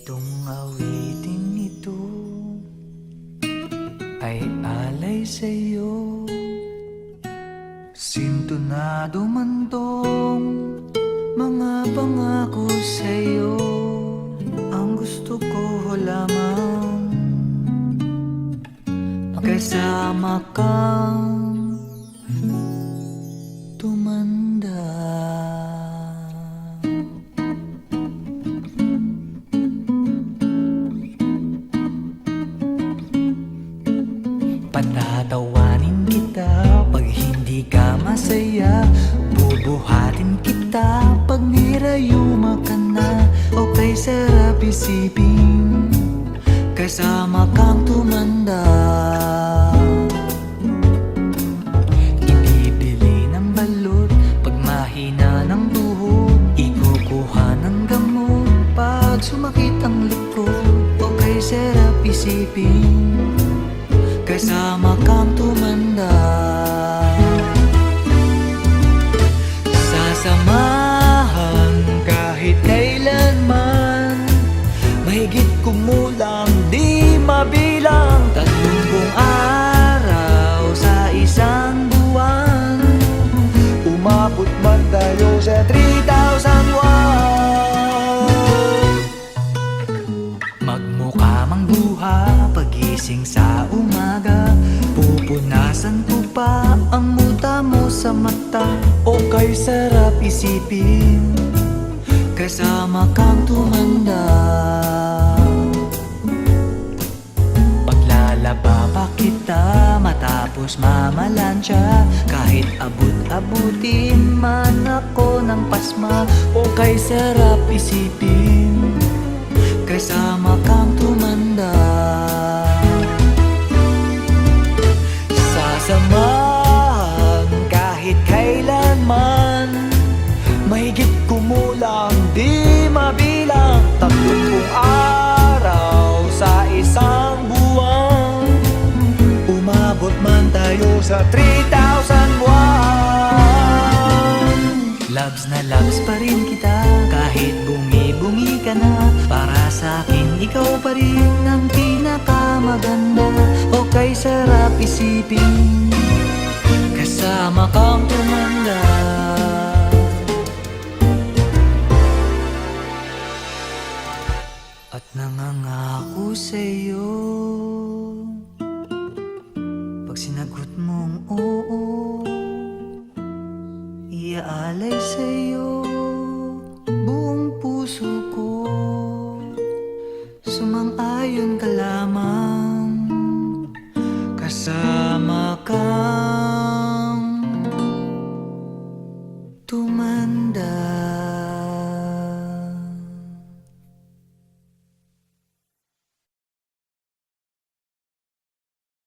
Itong awiting ito ay alay sa'yo. Sintonado man tong mga pangako sa'yo. Ang gusto ko lamang makasama kang tumanda. Patatawanin kita pag hindi ka masaya. Bubuhatin kita pag nirayuma ka na. O kay sarap isipin kasama kang tumanda. Ibibili ng balot pag mahina ng tuhod. Ikukuha ng gamot pag sumakit ang likod. O kay sarap isipin kasama kang tumanda. Sasamahan kahit kailanman, mahigit kumulang di mabilang. 30 araw sa isang buwan, umabot man tayo sa 3,001. Magmukha mang buha pagising sa umaga, pupunasan ko pa ang muta mo sa mata. O kay sarap isipin kasama kang tumanda. Paglalaba pa kita matapos mamalansya, kahit abut-abutin man ako ng pasma. O kay sarap isipin kasama kang tumanda. Sasamahan kahit kailanman, mahigit kumulang di mabilang. 30 araw sa isang buwan, umabot man tayo sa 3,001. Loves na loves pa rin kita kahit bungi-bungi ka na. Para sa akin ikaw pa rin ang pinakamaganda. O kay sarap isipin kasama kang tumanda. At nangangako sa'yo pag sinagot mong oo, iaalay sa'yo buong puso ko. Sumang-ayon ka lamang kasama kang tumanda.